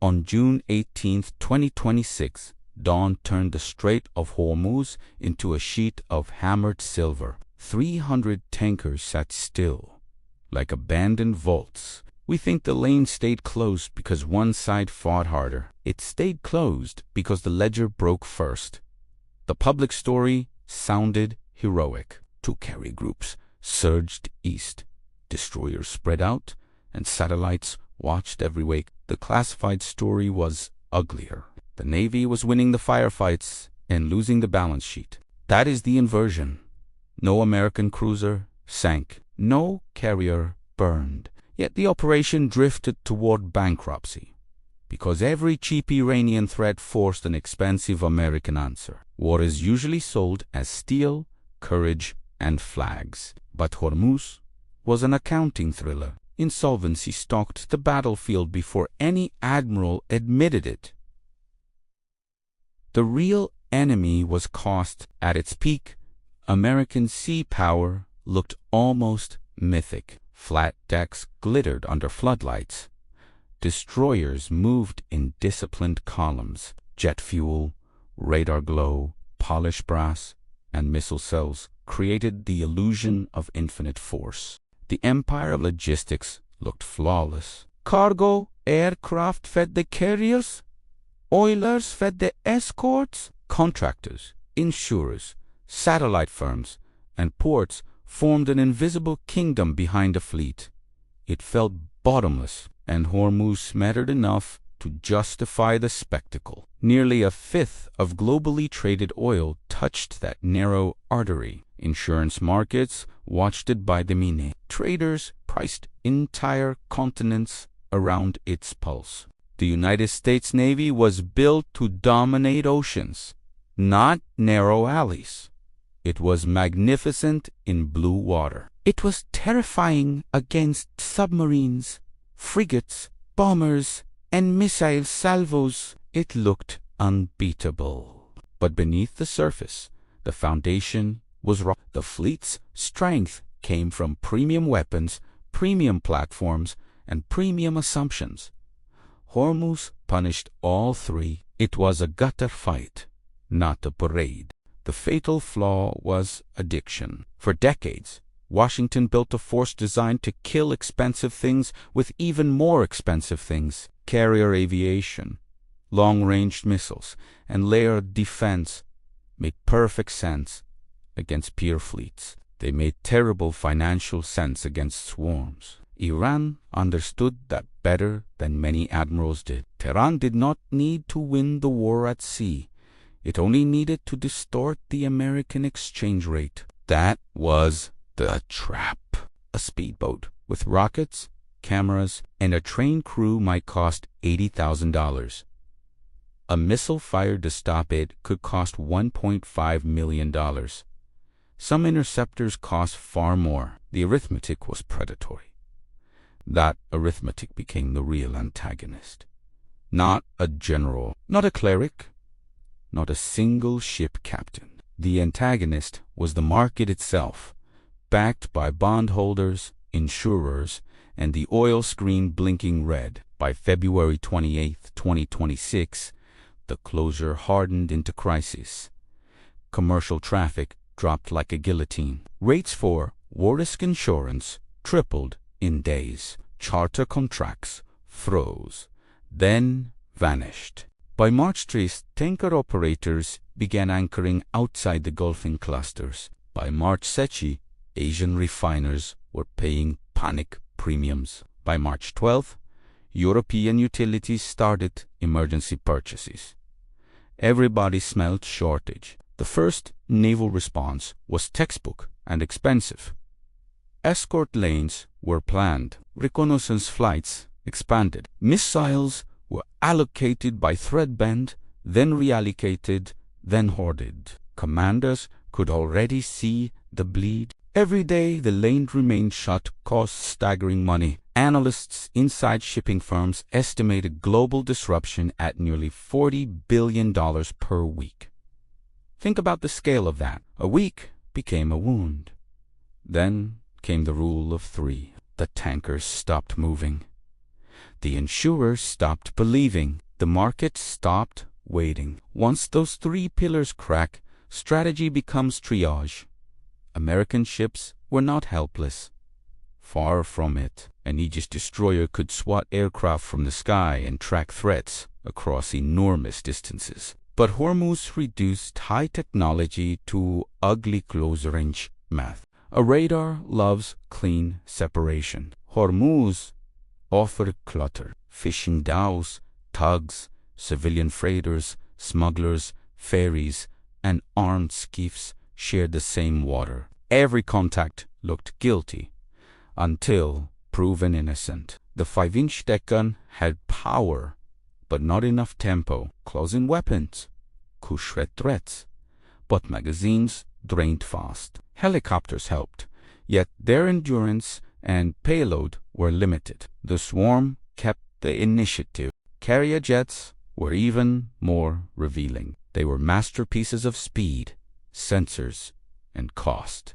On June 18, 2026, dawn turned the Strait of Hormuz into a sheet of hammered silver. 300 tankers sat still, like abandoned vaults. We think the lane stayed closed because one side fought harder. It stayed closed because the ledger broke first. The public story sounded heroic. Two carrier groups surged east. Destroyers spread out, and satellites watched every wake. The classified story was uglier. The Navy was winning the firefights and losing the balance sheet. That is the inversion. No American cruiser sank. No carrier burned. Yet the operation drifted toward bankruptcy, because every cheap Iranian threat forced an expensive American answer. War is usually sold as steel, courage, and flags. But Hormuz was an accounting thriller. Insolvency stalked the battlefield before any admiral admitted it. The real enemy was cost. At its peak, American sea power looked almost mythic. Flat decks glittered under floodlights. Destroyers moved in disciplined columns. Jet fuel, radar glow, polished brass, and missile cells created the illusion of infinite force. The empire of logistics looked flawless. Cargo aircraft fed the carriers. Oilers fed the escorts. Contractors, insurers, satellite firms, and ports formed an invisible kingdom behind the fleet. It felt bottomless, and Hormuz mattered enough to justify the spectacle. Nearly a fifth of globally traded oil touched that narrow artery. Insurance markets watched it by the minute. Traders priced entire continents around its pulse. The United States Navy was built to dominate oceans, not narrow alleys. It was magnificent in blue water. It was terrifying against submarines, frigates, bombers, and missile salvos. It looked unbeatable. But beneath the surface, the foundation was rock. The fleet's strength came from premium weapons, premium platforms, and premium assumptions. Hormuz punished all three. It was a gutter fight, not a parade. The fatal flaw was addiction. For decades, Washington built a force designed to kill expensive things with even more expensive things. Carrier aviation, long-range missiles, and layered defense made perfect sense against peer fleets. They made terrible financial sense against swarms. Iran understood that better than many admirals did. Tehran did not need to win the war at sea. It only needed to distort the American exchange rate. That was the trap. A speedboat with rockets, cameras, and a trained crew might cost $80,000. A missile fired to stop it could cost $1.5 million. Some interceptors cost far more. The arithmetic was predatory. That arithmetic became the real antagonist. Not a general, not a cleric, not a single ship captain. The antagonist was the market itself, backed by bondholders, insurers, and the oil screen blinking red. By February 28, 2026, the closure hardened into crisis. Commercial traffic dropped like a guillotine. Rates for war risk insurance tripled in days. Charter contracts froze, then vanished. By March 3, tanker operators began anchoring outside the Gulfing clusters. By March 2, Asian refiners were paying panic premiums. By March 12, European utilities started emergency purchases. Everybody smelled shortage. The first naval response was textbook and expensive. Escort lanes were planned. Reconnaissance flights expanded. Missiles were allocated by thread band, then reallocated, then hoarded. Commanders could already see the bleed. Every day the lane remained shut cost staggering money. Analysts inside shipping firms estimated global disruption at nearly $40 billion per week. Think about the scale of that. A week became a wound. Then came the rule of three. The tankers stopped moving. The insurers stopped believing. The market stopped waiting. Once those three pillars crack, strategy becomes triage. American ships were not helpless. Far from it. An Aegis destroyer could swat aircraft from the sky and track threats across enormous distances. But Hormuz reduced high technology to ugly close-range math. A radar loves clean separation. Hormuz offered clutter. Fishing dhows, tugs, civilian freighters, smugglers, ferries, and armed skiffs shared the same water. Every contact looked guilty until proven innocent. The 5-inch deck gun had power, but not enough tempo. Close-in weapons could shred threats, but magazines drained fast. Helicopters helped, yet their endurance and payload were limited. The swarm kept the initiative. Carrier jets were even more revealing. They were masterpieces of speed, sensors, and cost.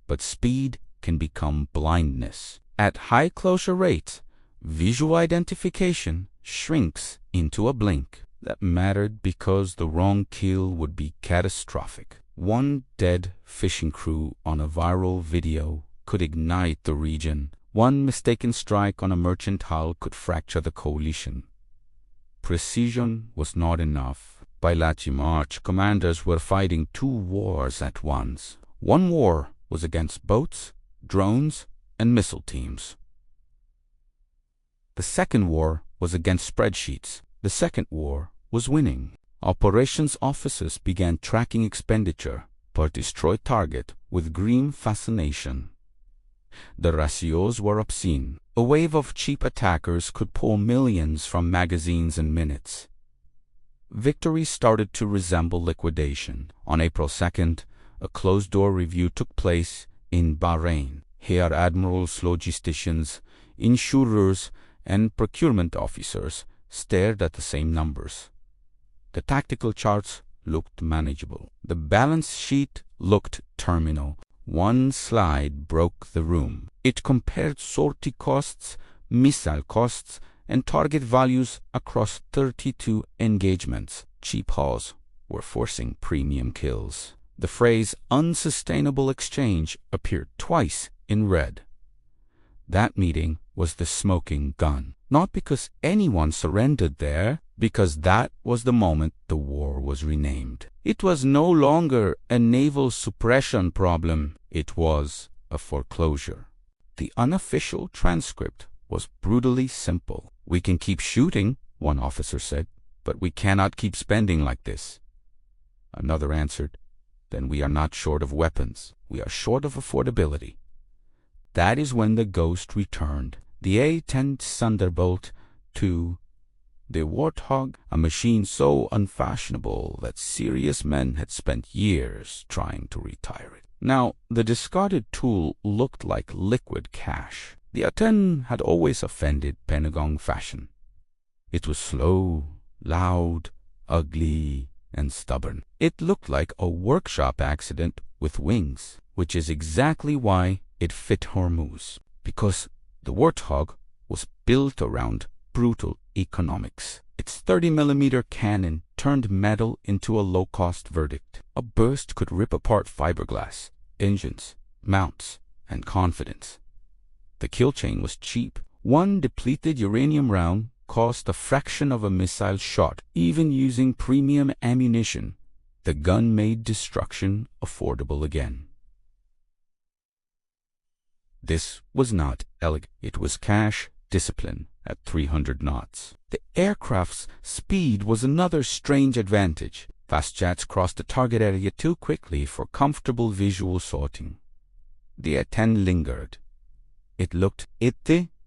But speed can become blindness. At high closure rates, visual identification shrinks into a blink. That mattered because the wrong kill would be catastrophic. One dead fishing crew on a viral video could ignite the region. One mistaken strike on a merchant hull could fracture the coalition. Precision was not enough. By late March, commanders were fighting two wars at once. One war was against boats, drones, and missile teams. The second war was against spreadsheets. The second war was winning. Operations officers began tracking expenditure per destroyed target with grim fascination. The ratios were obscene. A wave of cheap attackers could pull millions from magazines in minutes. Victory started to resemble liquidation. On April 2nd, a closed-door review took place in Bahrain. Here, admirals, logisticians, insurers, and procurement officers stared at the same numbers. The tactical charts looked manageable. The balance sheet looked terminal. One slide broke the room. It compared sortie costs, missile costs, and target values across 32 engagements. Cheap hulls were forcing premium kills. The phrase unsustainable exchange appeared twice in red. That meeting was the smoking gun. Not because anyone surrendered there, because that was the moment the war was renamed. It was no longer a naval suppression problem. It was a foreclosure. The unofficial transcript was brutally simple. "We can keep shooting," one officer said, "but we cannot keep spending like this." Another answered, "Then we are not short of weapons. We are short of affordability." That is when the ghost returned. The A-10 Thunderbolt II, the Warthog, a machine so unfashionable that serious men had spent years trying to retire it. Now, the discarded tool looked like liquid cash. The A-10 had always offended Pentagon fashion. It was slow, loud, ugly, and stubborn. It looked like a workshop accident with wings, which is exactly why it fit Hormuz, because the Warthog was built around brutal economics. Its 30mm cannon turned metal into a low-cost verdict. A burst could rip apart fiberglass, engines, mounts, and confidence. The kill chain was cheap. One depleted uranium round cost a fraction of a missile shot. Even using premium ammunition, the gun made destruction affordable again. This was not elegant. It was cash discipline at 300 knots. The aircraft's speed was another strange advantage. Fast jets crossed the target area too quickly for comfortable visual sorting. The A-10 lingered. It looked, it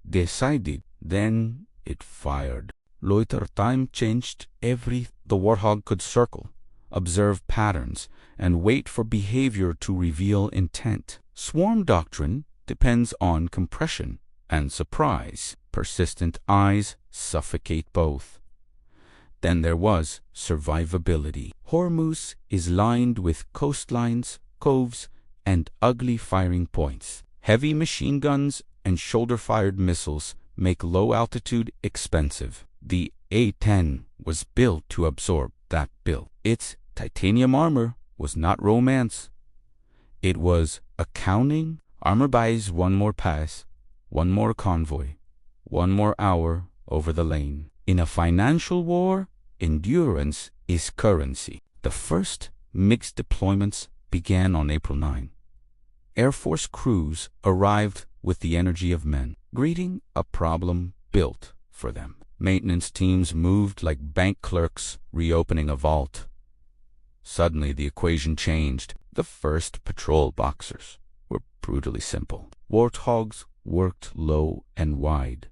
decided, then it fired. Loiter time changed every. The Warthog could circle, observe patterns, and wait for behavior to reveal intent. Swarm doctrine depends on compression and surprise. Persistent eyes suffocate both. Then there was survivability. Hormuz is lined with coastlines, coves, and ugly firing points. Heavy machine guns and shoulder-fired missiles make low altitude expensive. The A-10 was built to absorb that bill. Its titanium armor was not romance. It was accounting. Armor buys one more pass, one more convoy, one more hour over the lane. In a financial war, endurance is currency. The first mixed deployments began on April 9. Air Force crews arrived with the energy of men, greeting a problem built for them. Maintenance teams moved like bank clerks reopening a vault. Suddenly the equation changed. The first patrol boxers were brutally simple. Warthogs worked low and wide,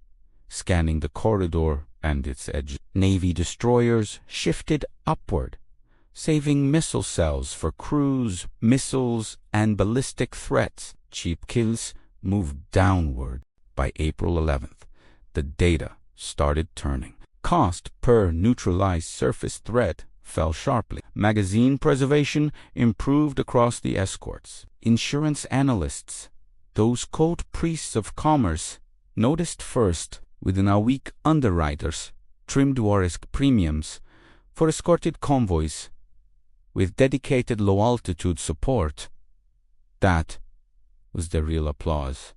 scanning the corridor and its edges. Navy destroyers shifted upward, saving missile cells for cruise missiles and ballistic threats. Cheap kills moved downward. By April 11th, the data started turning. Cost per neutralized surface threat fell sharply. Magazine preservation improved across the escorts. Insurance analysts, those cold priests of commerce, noticed first. Within a week, underwriters trimmed war-risk premiums for escorted convoys with dedicated low-altitude support. That was the real applause.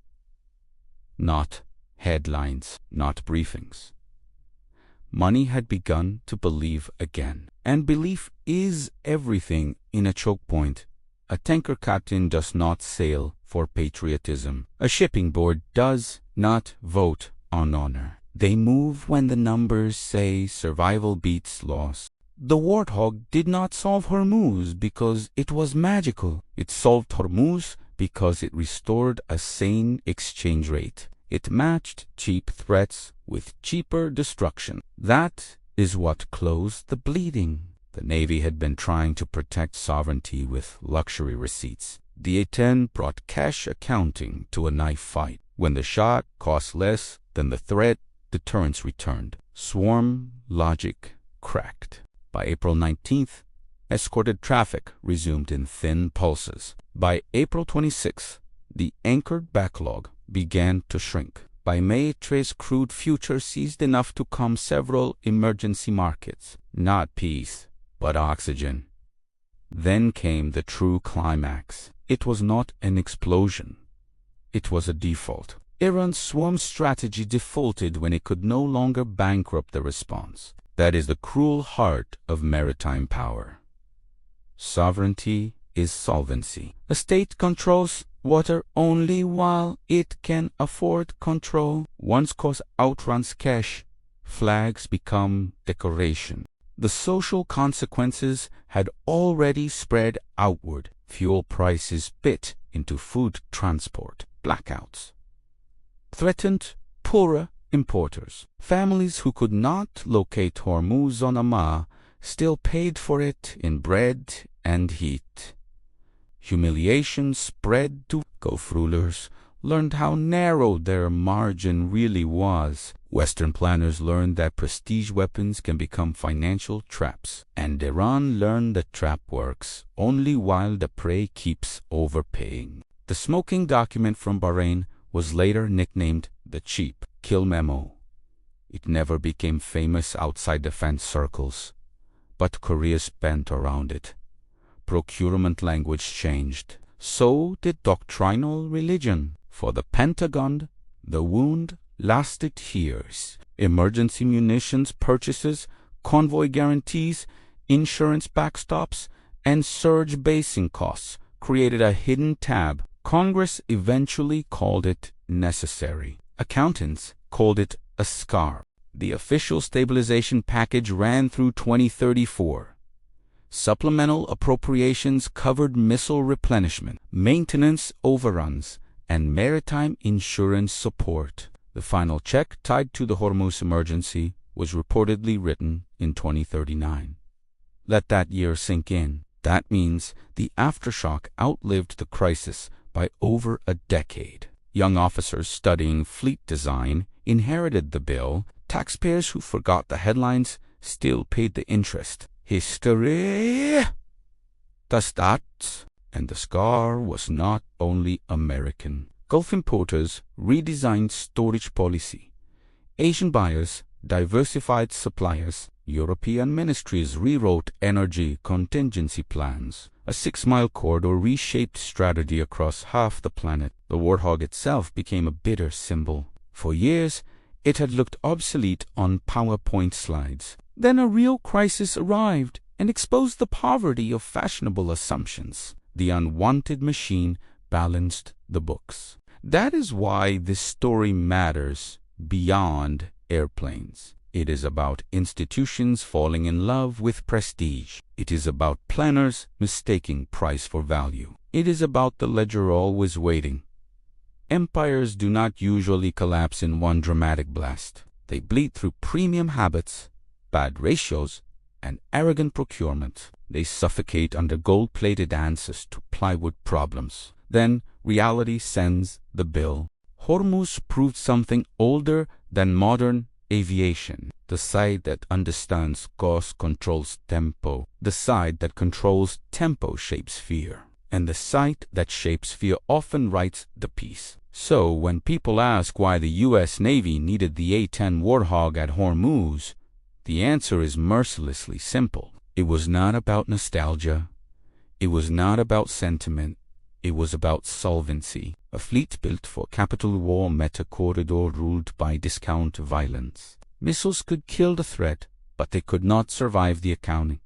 Not headlines, not briefings. Money had begun to believe again. And belief is everything in a choke point. A tanker captain does not sail for patriotism. A shipping board does not vote on honor. They move when the numbers say survival beats loss. The Warthog did not solve Hormuz because it was magical. It solved Hormuz because it restored a sane exchange rate. It matched cheap threats with cheaper destruction. That is what closed the bleeding. The Navy had been trying to protect sovereignty with luxury receipts. The A-10 brought cash accounting to a knife fight. When the shot cost less than the threat, deterrence returned. Swarm logic cracked. By April 19th, escorted traffic resumed in thin pulses. By April 26th, the anchored backlog began to shrink. By May, Trace crude futures seized enough to calm several emergency markets. Not peace, but oxygen. Then came the true climax. It was not an explosion. It was a default. Iran's swarm strategy defaulted when it could no longer bankrupt the response. That is the cruel heart of maritime power. Sovereignty is solvency. A state controls water only while it can afford control. Once cause outruns cash, flags become decoration. The social consequences had already spread outward. Fuel prices bit into food transport. Blackouts threatened poorer importers. Families who could not locate Hormuz on Ama still paid for it in bread and heat. Humiliation spread to Gulf rulers, learned how narrow their margin really was. Western planners learned that prestige weapons can become financial traps. And Iran learned that trap works only while the prey keeps overpaying. The smoking document from Bahrain was later nicknamed the Cheap Kill Memo. It never became famous outside defense circles, but Korea spent around it. Procurement language changed. So did doctrinal religion. For the Pentagon, the wound lasted years. Emergency munitions purchases, convoy guarantees, insurance backstops, and surge basing costs created a hidden tab. Congress eventually called it necessary. Accountants called it a scar. The official stabilization package ran through 2034. Supplemental appropriations covered missile replenishment, maintenance overruns, and maritime insurance support. The final check tied to the Hormuz emergency was reportedly written in 2039. Let that year sink in. That means the aftershock outlived the crisis by over a decade. Young officers studying fleet design inherited the bill. Taxpayers who forgot the headlines still paid the interest. History, the stats, and the scar was not only American. Gulf importers redesigned storage policy, Asian buyers diversified suppliers. European ministries rewrote energy contingency plans. A 6-mile corridor reshaped strategy across half the planet. The Warthog itself became a bitter symbol. For years, it had looked obsolete on PowerPoint slides. Then a real crisis arrived and exposed the poverty of fashionable assumptions. The unwanted machine balanced the books. That is why this story matters beyond airplanes. It is about institutions falling in love with prestige. It is about planners mistaking price for value. It is about the ledger always waiting. Empires do not usually collapse in one dramatic blast. They bleed through premium habits, bad ratios, and arrogant procurement. They suffocate under gold-plated answers to plywood problems. Then reality sends the bill. Hormuz proved something older than modern aviation. The side that understands cost controls tempo. The side that controls tempo shapes fear. And the side that shapes fear often writes the piece. So when people ask why the U.S. Navy needed the A-10 Warthog at Hormuz, the answer is mercilessly simple. It was not about nostalgia. It was not about sentiment. It was about solvency. A fleet built for capital war met a corridor ruled by discount violence. Missiles could kill the threat, but they could not survive the accounting.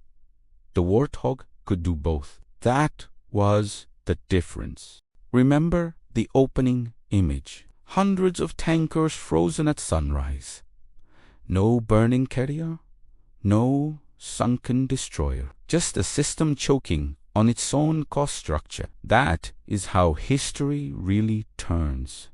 The Warthog could do both. That was the difference. Remember the opening image. Hundreds of tankers frozen at sunrise. No burning carrier, no sunken destroyer, just a system choking on its own cost structure. That is how history really turns.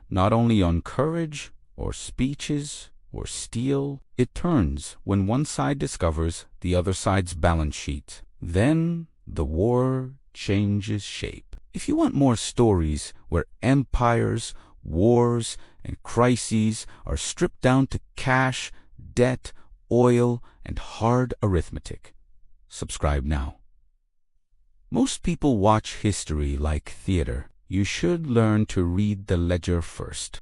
Not only on courage or speeches or steel, it turns when one side discovers the other side's balance sheet. Then the war changes shape. If you want more stories where empires, wars, and crises are stripped down to cash, debt, oil, and hard arithmetic, subscribe now. Most people watch history like theater. You should learn to read the ledger first.